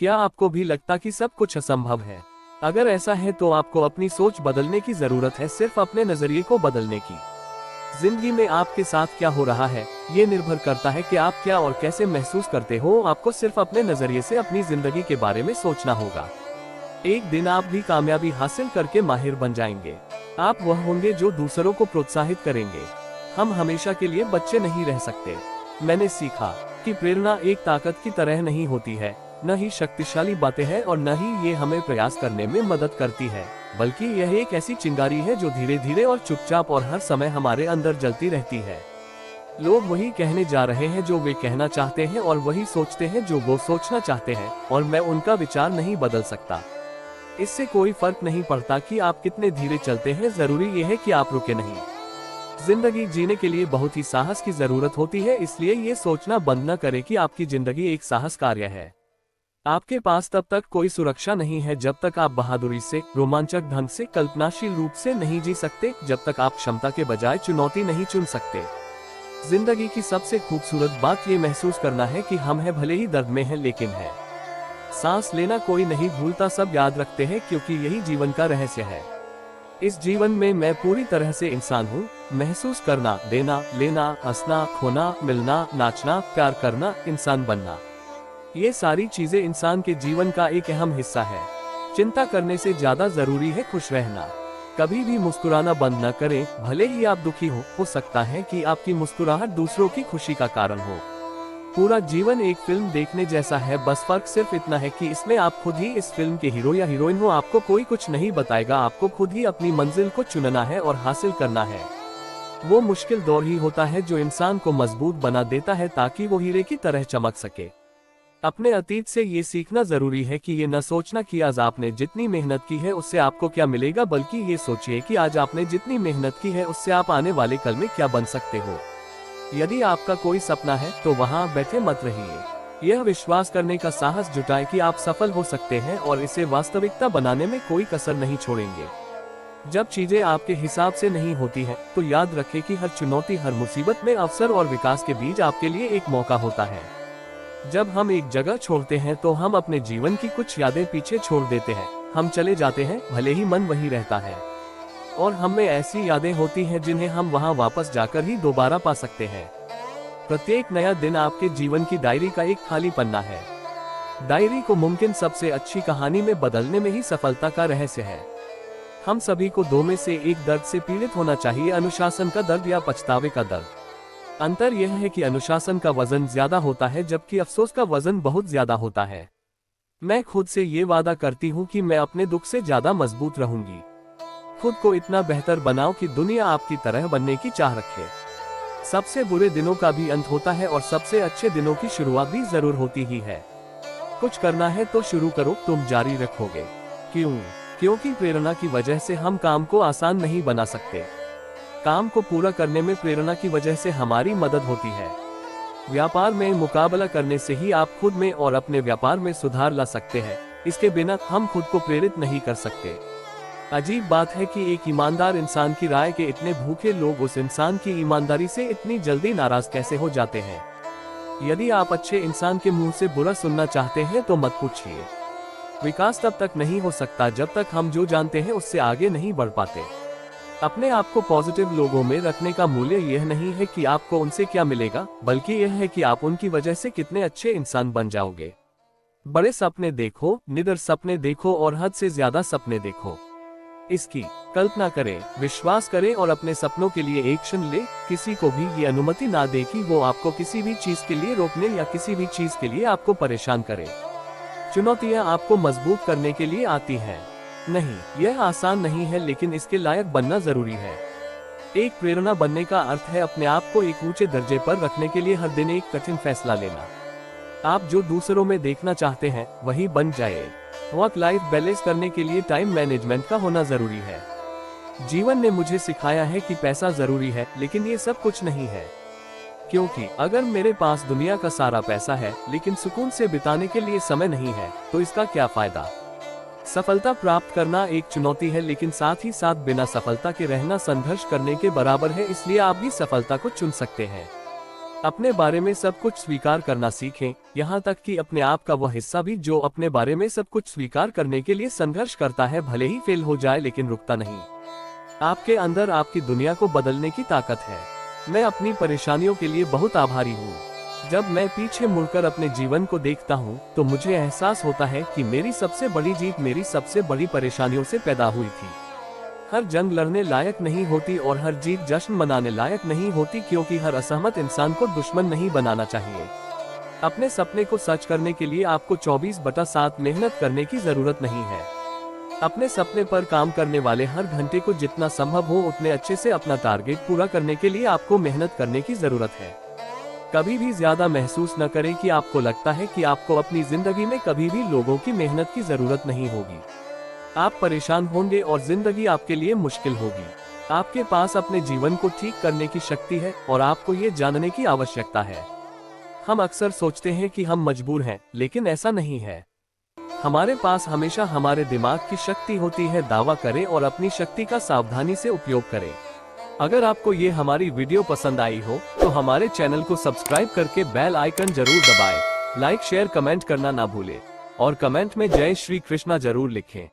क्या आपको भी लगता कि सब कुछ असंभव है? अगर ऐसा है तो आपको अपनी सोच बदलने की जरूरत है, सिर्फ अपने नजरिए को बदलने की। जिंदगी में आपके साथ क्या हो रहा है, ये निर्भर करता है कि आप क्या और कैसे महसूस करते हो। आपको सिर्फ अपने नजरिए से अपनी जिंदगी के बारे में सोचना होगा। एक दिन आप भी कामयाबी हासिल करके माहिर बन जाएंगे। आप वह होंगे जो दूसरों को प्रोत्साहित करेंगे। हम हमेशा के लिए बच्चे नहीं रह सकते। मैंने सीखा कि प्रेरणा एक ताकत की तरह नहीं होती है, न ही शक्तिशाली बातें हैं और न ही ये हमें प्रयास करने में मदद करती है, बल्कि यह एक ऐसी चिंगारी है जो धीरे धीरे और चुपचाप और हर समय हमारे अंदर जलती रहती है। लोग वही कहने जा रहे हैं जो वे कहना चाहते हैं और वही सोचते हैं जो वो सोचना चाहते हैं, और मैं उनका विचार नहीं बदल सकता। इससे कोई फर्क नहीं पड़ता कि आप कितने धीरे चलते हैं, जरूरी यह है कि आप रुके नहीं। जिंदगी जीने के लिए बहुत ही साहस की जरूरत होती है, इसलिए ये सोचना बंद न करें कि आपकी जिंदगी एक साहस कार्य है। आपके पास तब तक कोई सुरक्षा नहीं है जब तक आप बहादुरी से, रोमांचक ढंग से, कल्पनाशील रूप से नहीं जी सकते, जब तक आप क्षमता के बजाय चुनौती नहीं चुन सकते। जिंदगी की सबसे खूबसूरत बात ये महसूस करना है कि हम हैं, भले ही दर्द में हैं, लेकिन है। सांस लेना कोई नहीं भूलता, सब याद रखते हैं, क्योंकि यही जीवन का रहस्य है। इस जीवन में मैं पूरी तरह से इंसान हूँ। महसूस करना, देना, लेना, हंसना, खोना, मिलना, नाचना, प्यार करना, इंसान बनना, ये सारी चीजें इंसान के जीवन का एक अहम हिस्सा है। चिंता करने से ज्यादा जरूरी है खुश रहना। कभी भी मुस्कुराना बंद न करें, भले ही आप दुखी हो सकता है कि आपकी मुस्कुराहट दूसरों की खुशी का कारण हो। पूरा जीवन एक फिल्म देखने जैसा है, बस फर्क सिर्फ इतना है कि इसमें आप खुद ही इस फिल्म के हीरो या हीरोइन हो। आपको कोई कुछ नहीं बताएगा, आपको खुद ही अपनी मंजिल को चुनना है और हासिल करना है। वो मुश्किल दौर ही होता है जो इंसान को मजबूत बना देता है, ताकि वो हीरे की तरह चमक सके। अपने अतीत से ये सीखना जरूरी है कि ये न सोचना कि आज आपने जितनी मेहनत की है उससे आपको क्या मिलेगा, बल्कि ये सोचिए कि आज आपने जितनी मेहनत की है उससे आप आने वाले कल में क्या बन सकते हो। यदि आपका कोई सपना है तो वहां बैठे मत रहिए। यह विश्वास करने का साहस जुटाएं कि आप सफल हो सकते हैं और इसे वास्तविकता बनाने में कोई कसर नहीं छोड़ेंगे। जब चीजें आपके हिसाब से नहीं होती हैं, तो याद रखें कि हर चुनौती, हर मुसीबत में अवसर और विकास के बीच आपके लिए एक मौका होता है। जब हम एक जगह छोड़ते हैं तो हम अपने जीवन की कुछ यादें पीछे छोड़ देते हैं। हम चले जाते हैं, भले ही मन वही रहता है, और हम में ऐसी यादें होती हैं जिन्हें हम वहां वापस जाकर ही दोबारा पा सकते हैं। प्रत्येक नया दिन आपके जीवन की डायरी का एक खाली पन्ना है। डायरी को मुमकिन सबसे अच्छी कहानी में बदलने में ही सफलता का रहस्य है। हम सभी को दो में से एक दर्द से पीड़ित होना चाहिए, अनुशासन का दर्द या पछतावे का दर्द। अंतर यह है कि अनुशासन का वजन ज्यादा होता है, जबकि अफसोस का वजन बहुत ज्यादा होता है। मैं खुद से ये वादा करती हूँ कि मैं अपने दुख से ज्यादा मजबूत रहूंगी। खुद को इतना बेहतर बनाओ कि दुनिया आपकी तरह बनने की चाह रखे। सबसे बुरे दिनों का भी अंत होता है और सबसे अच्छे दिनों की शुरुआत भी जरूर होती ही है। कुछ करना है तो शुरू करो, तुम जारी रखोगे। क्यों? क्योंकि प्रेरणा की वजह से हम काम को आसान नहीं बना सकते। काम को पूरा करने में प्रेरणा की वजह से हमारी मदद होती है। व्यापार में मुकाबला करने से ही आप खुद में और अपने व्यापार में सुधार ला सकते हैं। इसके बिना हम खुद को प्रेरित नहीं कर सकते। अजीब बात है कि एक ईमानदार इंसान की राय के इतने भूखे लोग उस इंसान की ईमानदारी से इतनी जल्दी नाराज कैसे हो जाते हैं। यदि आप अच्छे इंसान के मुंह से बुरा सुनना चाहते हैं तो मत पूछिए। विकास तब तक नहीं हो सकता जब तक हम जो जानते हैं उससे आगे नहीं बढ़ पाते। अपने आप को पॉजिटिव लोगों में रखने का मूल्य यह नहीं है कि आपको उनसे क्या मिलेगा, बल्कि यह है कि आप उनकी वजह से कितने अच्छे इंसान बन जाओगे। बड़े सपने देखो, निडर सपने देखो और हद से ज्यादा सपने देखो। इसकी कल्पना करें, विश्वास करें और अपने सपनों के लिए एक्शन ले। किसी को भी ये अनुमति ना दे कि वो आपको किसी भी चीज के लिए रोकने या किसी भी चीज के लिए आपको परेशान करे। चुनौतियां आपको मजबूत करने के लिए आती हैं। नहीं, यह आसान नहीं है, लेकिन इसके लायक बनना जरूरी है। एक प्रेरणा बनने का अर्थ है अपने आप को एक ऊंचे दर्जे पर रखने के लिए हर दिन एक कठिन फैसला लेना। आप जो दूसरों में देखना चाहते हैं वही बन जाए। वर्क लाइफ बैलेंस करने के लिए टाइम मैनेजमेंट का होना जरूरी है। जीवन ने मुझे सिखाया है कि पैसा जरूरी है, लेकिन ये सब कुछ नहीं है। क्योंकि अगर मेरे पास दुनिया का सारा पैसा है लेकिन सुकून से बिताने के लिए समय नहीं है, तो इसका क्या फायदा। सफलता प्राप्त करना एक चुनौती है, लेकिन साथ ही साथ बिना सफलता के रहना संघर्ष करने के बराबर है। इसलिए आप भी सफलता को चुन सकते हैं। अपने बारे में सब कुछ स्वीकार करना सीखें, यहाँ तक कि अपने आप का वह हिस्सा भी जो अपने बारे में सब कुछ स्वीकार करने के लिए संघर्ष करता है, भले ही फेल हो जाए लेकिन रुकता नहीं। आपके अंदर आपकी दुनिया को बदलने की ताकत है। मैं अपनी परेशानियों के लिए बहुत आभारी हूँ। जब मैं पीछे मुड़कर अपने जीवन को देखता हूँ तो मुझे एहसास होता है कि मेरी सबसे बड़ी जीत मेरी सबसे बड़ी परेशानियों से पैदा हुई थी। हर जंग लड़ने लायक नहीं होती और हर जीत जश्न मनाने लायक नहीं होती, क्योंकि हर असहमत इंसान को दुश्मन नहीं बनाना चाहिए। अपने सपने को सच करने के लिए आपको 24/7 मेहनत करने की जरूरत नहीं है। अपने सपने पर काम करने वाले हर घंटे को जितना संभव हो उतने अच्छे से अपना टारगेट पूरा करने के लिए आपको मेहनत करने की जरूरत है। कभी भी ज्यादा महसूस न करें कि आपको लगता है कि आपको अपनी जिंदगी में कभी भी लोगों की मेहनत की जरूरत नहीं होगी। आप परेशान होंगे और जिंदगी आपके लिए मुश्किल होगी। आपके पास अपने जीवन को ठीक करने की शक्ति है और आपको ये जानने की आवश्यकता है। हम अक्सर सोचते हैं कि हम मजबूर हैं, लेकिन ऐसा नहीं है। हमारे पास हमेशा हमारे दिमाग की शक्ति होती है। दावा करें और अपनी शक्ति का सावधानी से उपयोग करें। अगर आपको ये हमारी वीडियो पसंद आई हो तो हमारे चैनल को सब्सक्राइब करके बेल आइकन जरूर दबाएं। लाइक शेयर कमेंट करना ना भूलें और कमेंट में जय श्री कृष्णा जरूर लिखें।